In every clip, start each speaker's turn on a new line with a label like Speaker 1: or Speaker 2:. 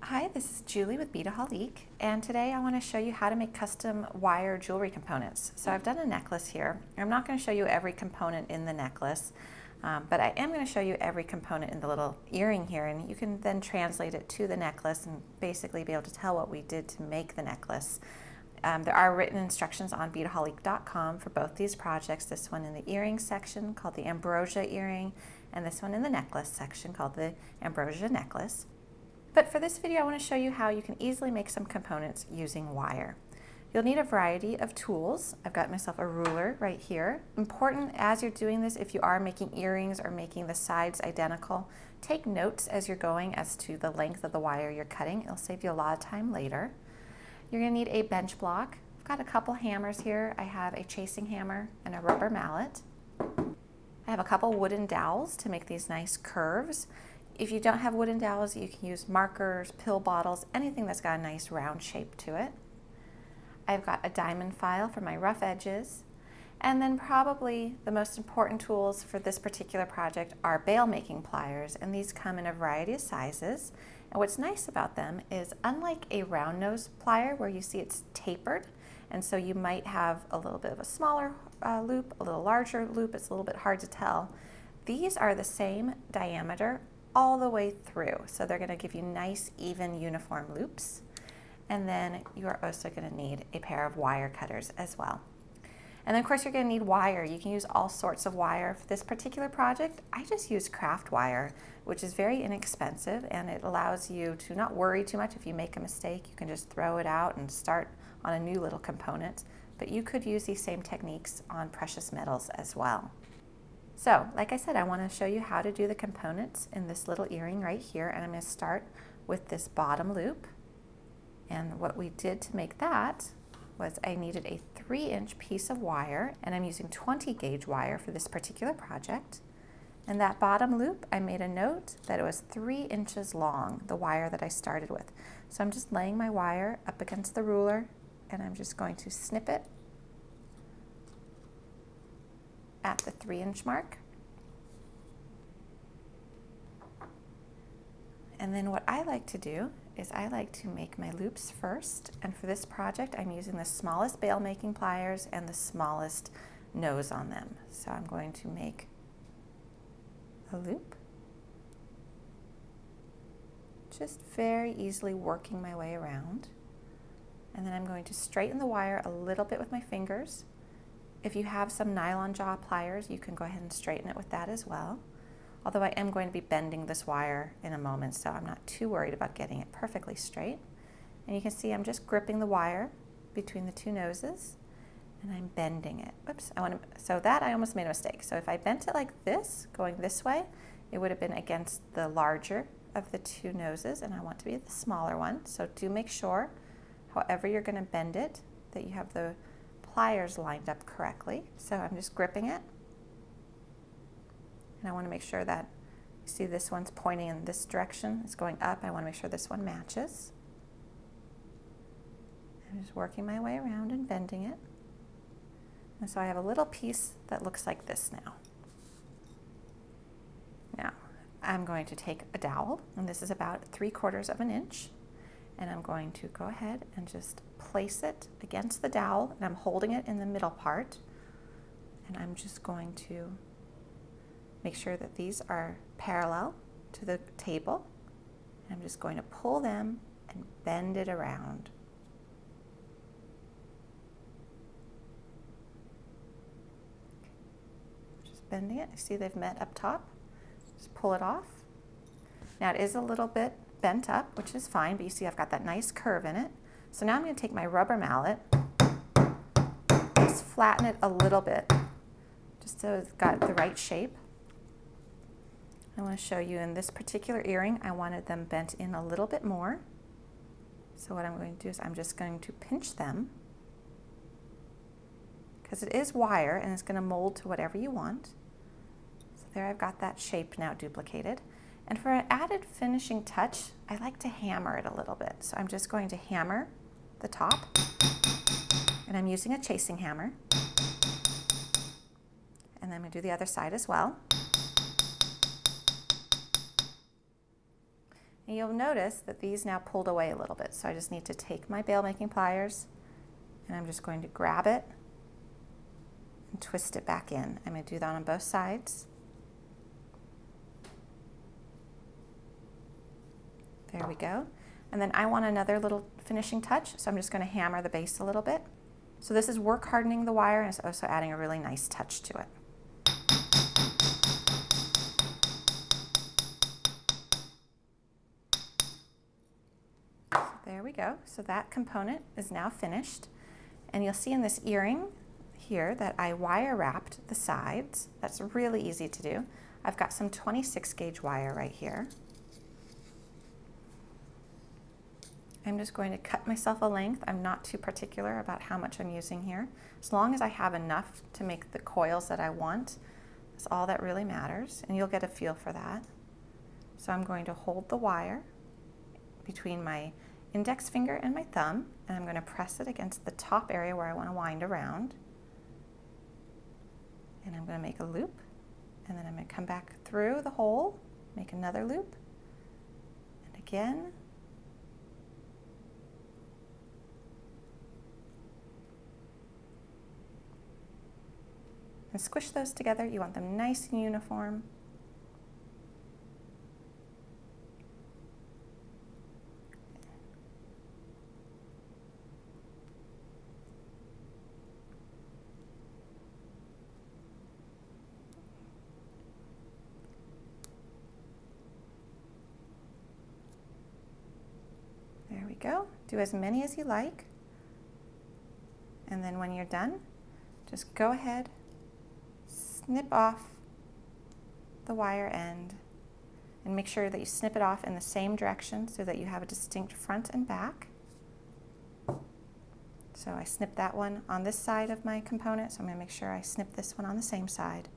Speaker 1: Hi, this is Julie with Beadaholique, and today I want to show you how to make custom wire jewelry components. So I've done a necklace here. I'm not going to show you every component in the necklace, but I am going to show you every component in the little earring here, and you can then translate it to the necklace and basically be able to tell what we did to make the necklace. There are written instructions on Beadaholique.com for both these projects, this one in the earring section called the Ambrosia earring, and this one in the necklace section called the Ambrosia necklace. But for this video, I want to show you how you can easily make some components using wire. You'll need a variety of tools. I've got myself a ruler right here. Important as you're doing this, if you are making earrings or making the sides identical, take notes as you're going as to the length of the wire you're cutting. It'll save you a lot of time later. You're going to need a bench block. I've got a couple hammers here. I have a chasing hammer and a rubber mallet. I have a couple wooden dowels to make these nice curves. If you don't have wooden dowels, you can use markers, pill bottles, anything that's got a nice round shape to it. I've got a diamond file for my rough edges. And then probably the most important tools for this particular project are bail making pliers, and these come in a variety of sizes. And what's nice about them is, unlike a round nose plier where you see it's tapered, and so you might have a little bit of a smaller loop, a little larger loop, it's a little bit hard to tell. These are the same diameter all the way through. So they're going to give you nice, even, uniform loops. And then you are also going to need a pair of wire cutters as well. And then of course you're going to need wire. You can use all sorts of wire. For this particular project, I just use craft wire, which is very inexpensive, and it allows you to not worry too much if you make a mistake. You can just throw it out and start on a new little component. But you could use these same techniques on precious metals as well. So, like I said, I want to show you how to do the components in this little earring right here, and I'm going to start with this bottom loop. And what we did to make that was I needed a 3-inch piece of wire, and I'm using 20 gauge wire for this particular project. And that bottom loop, I made a note that it was 3 inches long, the wire that I started with. So I'm just laying my wire up against the ruler, and I'm just going to snip it at the 3-inch mark. And then what I like to do is I like to make my loops first, and for this project I'm using the smallest bail making pliers and the smallest nose on them. So I'm going to make a loop, just very easily working my way around, and then I'm going to straighten the wire a little bit with my fingers. If you have some nylon jaw pliers, you can go ahead and straighten it with that as well. Although I am going to be bending this wire in a moment, so I'm not too worried about getting it perfectly straight. And you can see I'm just gripping the wire between the two noses, and I'm bending it. Oops, so that I almost made a mistake. So if I bent it like this, going this way, it would have been against the larger of the two noses, and I want to be the smaller one. So do make sure, however you're going to bend it, that you have the pliers lined up correctly. So I'm just gripping it, and I want to make sure that, you see this one's pointing in this direction, it's going up. I want to make sure this one matches. I'm just working my way around and bending it. And so I have a little piece that looks like this now. Now I'm going to take a dowel, and this is about 3/4 of an inch. And I'm going to go ahead and just place it against the dowel, and I'm holding it in the middle part. And I'm just going to make sure that these are parallel to the table. And I'm just going to pull them and bend it around. Just bending it. You see they've met up top. Just pull it off. Now it is a little bit bent up, which is fine, but you see I've got that nice curve in it. So now I'm going to take my rubber mallet, just flatten it a little bit, just so it's got the right shape. I want to show you in this particular earring, I wanted them bent in a little bit more. So what I'm going to do is I'm just going to pinch them, because it is wire and it's going to mold to whatever you want. So there I've got that shape now duplicated. And for an added finishing touch, I like to hammer it a little bit. So I'm just going to hammer the top, and I'm using a chasing hammer. And then I'm going to do the other side as well. And you'll notice that these now pulled away a little bit. So I just need to take my bail making pliers and I'm just going to grab it and twist it back in. I'm going to do that on both sides. There we go. And then I want another little finishing touch, so I'm just going to hammer the base a little bit. So this is work hardening the wire and it's also adding a really nice touch to it. So there we go. So that component is now finished. And you'll see in this earring here that I wire wrapped the sides. That's really easy to do. I've got some 26 gauge wire right here. I'm just going to cut myself a length. I'm not too particular about how much I'm using here. As long as I have enough to make the coils that I want, that's all that really matters, and you'll get a feel for that. So I'm going to hold the wire between my index finger and my thumb, and I'm going to press it against the top area where I want to wind around. And I'm going to make a loop, and then I'm going to come back through the hole, make another loop, and again. And squish those together. You want them nice and uniform. There we go. Do as many as you like. And then when you're done, just go ahead, snip off the wire end and make sure that you snip it off in the same direction so that you have a distinct front and back. So I snipped that one on this side of my component, so I'm going to make sure I snip this one on the same side.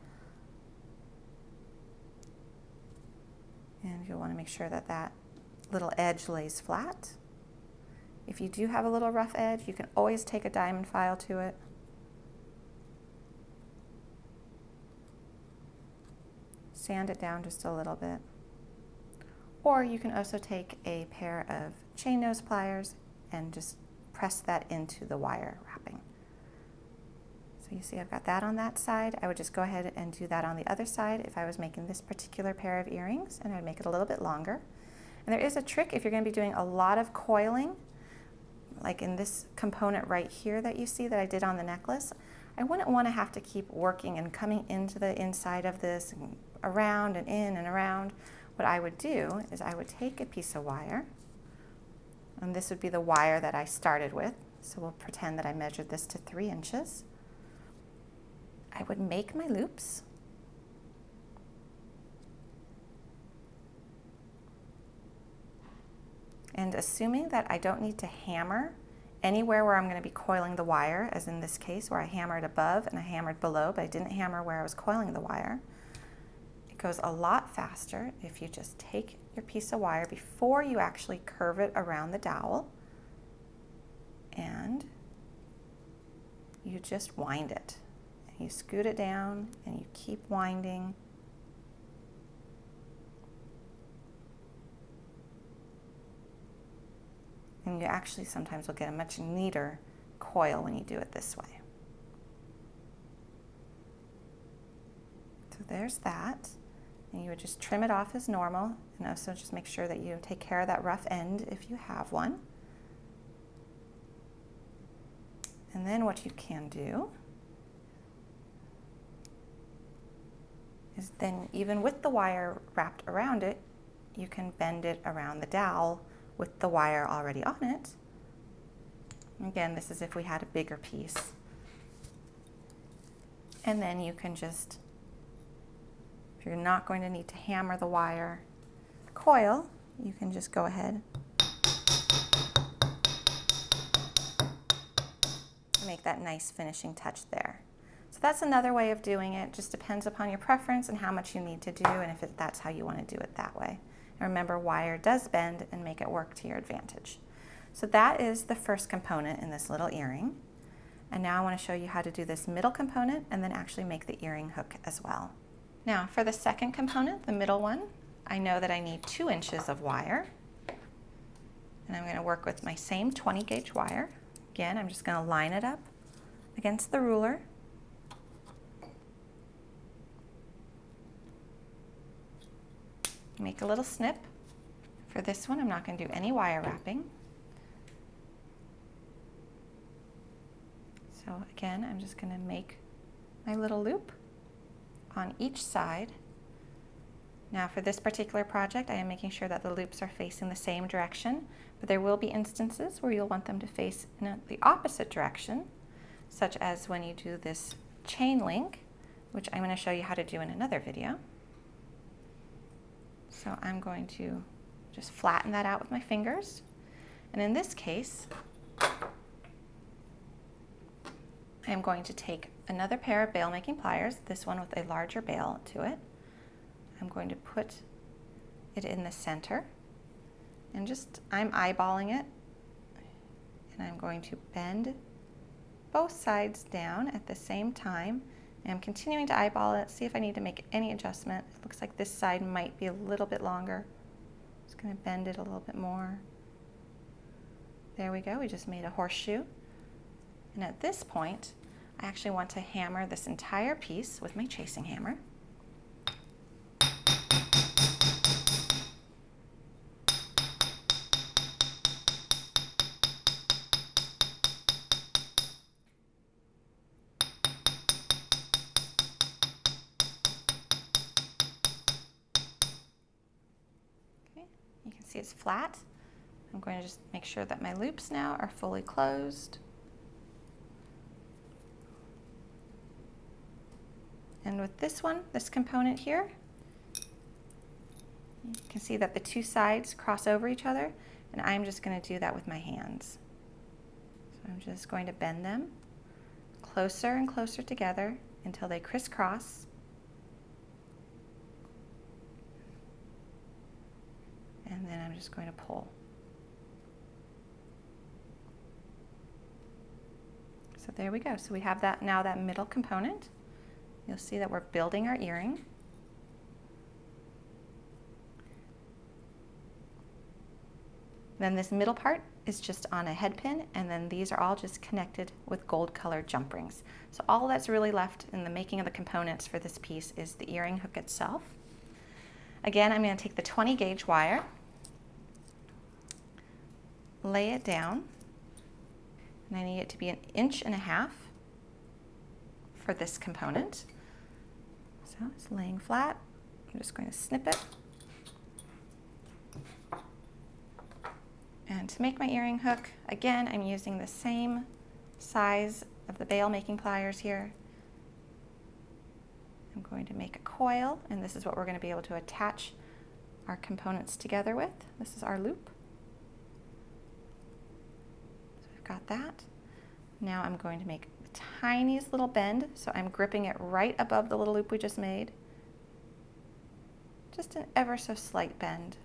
Speaker 1: And you'll want to make sure that that little edge lays flat. If you do have a little rough edge, you can always take a diamond file to it. Sand it down just a little bit. Or you can also take a pair of chain nose pliers and just press that into the wire wrapping. So you see I've got that on that side. I would just go ahead and do that on the other side if I was making this particular pair of earrings, and I'd make it a little bit longer. And there is a trick if you're going to be doing a lot of coiling, like in this component right here that you see that I did on the necklace. I wouldn't want to have to keep working and coming into the inside of this and around and in and around. What I would do is I would take a piece of wire, and this would be the wire that I started with. So we'll pretend that I measured this to 3 inches. I would make my loops. And assuming that I don't need to hammer anywhere where I'm going to be coiling the wire, as in this case where I hammered above and I hammered below, but I didn't hammer where I was coiling the wire, it goes a lot faster if you just take your piece of wire before you actually curve it around the dowel and you just wind it. And you scoot it down and you keep winding. And you actually sometimes will get a much neater coil when you do it this way. So there's that. And you would just trim it off as normal, and also just make sure that you take care of that rough end if you have one. And then what you can do is then, even with the wire wrapped around it, you can bend it around the dowel with the wire already on it. Again, this is if we had a bigger piece. And then you can just, if you're not going to need to hammer the wire coil, you can just go ahead and make that nice finishing touch there. So that's another way of doing it. Just depends upon your preference and how much you need to do, and if that's how you want to do it that way. And remember, wire does bend and make it work to your advantage. So that is the first component in this little earring. And now I want to show you how to do this middle component and then actually make the earring hook as well. Now for the second component, the middle one, I know that I need 2 inches of wire. And I'm going to work with my same 20 gauge wire. Again, I'm just going to line it up against the ruler. Make a little snip. For this one, I'm not going to do any wire wrapping. So again, I'm just going to make my little loop on each side. Now for this particular project, I am making sure that the loops are facing the same direction, but there will be instances where you'll want them to face in the opposite direction, such as when you do this chain link, which I'm going to show you how to do in another video. So I'm going to just flatten that out with my fingers. And in this case, I am going to take another pair of bail making pliers, this one with a larger bail to it. I'm going to put it in the center and I'm eyeballing it, and I'm going to bend both sides down at the same time. And I'm continuing to eyeball it, see if I need to make any adjustment. It looks like this side might be a little bit longer. Just going to bend it a little bit more. There we go, we just made a horseshoe. And at this point, I actually want to hammer this entire piece with my chasing hammer. You can see it's flat. I'm going to just make sure that my loops now are fully closed. And with this one, this component here, you can see that the two sides cross over each other, and I'm just going to do that with my hands. So I'm just going to bend them closer and closer together until they crisscross. And then I'm just going to pull. So there we go. So we have that now, that middle component. You'll see that we're building our earring. Then this middle part is just on a head pin, and then these are all just connected with gold colored jump rings. So all that's really left in the making of the components for this piece is the earring hook itself. Again, I'm going to take the 20 gauge wire, lay it down, and I need it to be 1.5 inches for this component. So it's laying flat. I'm just going to snip it. And to make my earring hook, again, I'm using the same size of the bail making pliers here. I'm going to make a coil, and this is what we're going to be able to attach our components together with. This is our loop. So we've got that. Now I'm going to make the tiniest little bend, so I'm gripping it right above the little loop we just made. Just an ever so slight bend,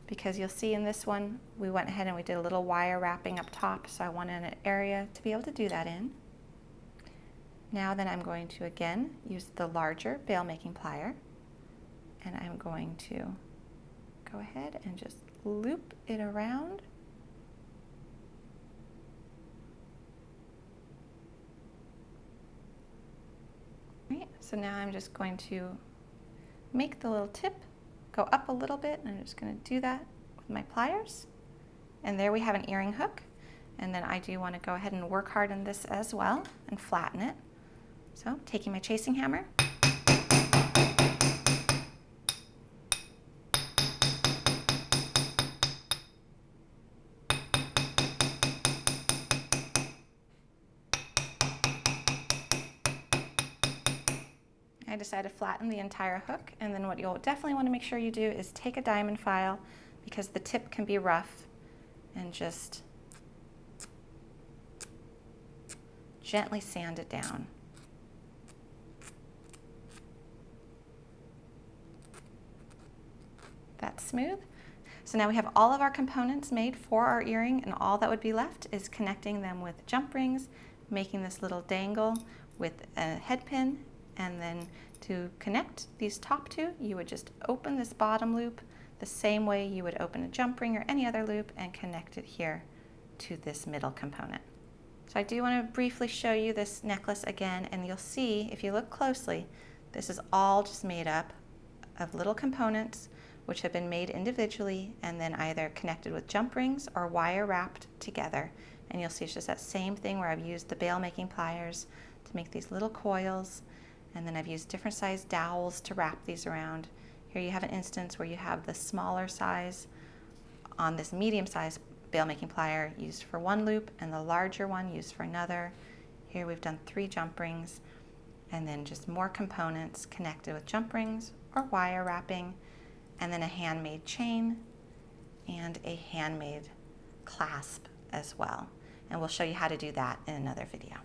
Speaker 1: because you'll see in this one we went ahead and we did a little wire wrapping up top, so I wanted an area to be able to do that in. Now then I'm going to again use the larger bail making plier, and I'm going to go ahead and just loop it around. Right, so now I'm just going to make the little tip go up a little bit, and I'm just going to do that with my pliers. And there we have an earring hook. And then I do want to go ahead and work hard on this as well and flatten it. So taking my chasing hammer, I decided to flatten the entire hook, and then what you'll definitely want to make sure you do is take a diamond file, because the tip can be rough, and just gently sand it down. That's smooth. So now we have all of our components made for our earring, and all that would be left is connecting them with jump rings, making this little dangle with a head pin. And then to connect these top two, you would just open this bottom loop. the same way you would open a jump ring or any other loop and connect it here to this middle component. So I do want to briefly show you this necklace again, and you'll see if you look closely, this is all just made up of little components which have been made individually and then either connected with jump rings or wire wrapped together. And you'll see it's just that same thing where I've used the bail making pliers to make these little coils, and then I've used different size dowels to wrap these around. Here you have an instance where you have the smaller size on this medium size bail making plier used for one loop and the larger one used for another. Here we've done 3 jump rings and then just more components connected with jump rings or wire wrapping, and then a handmade chain and a handmade clasp as well. And we'll show you how to do that in another video.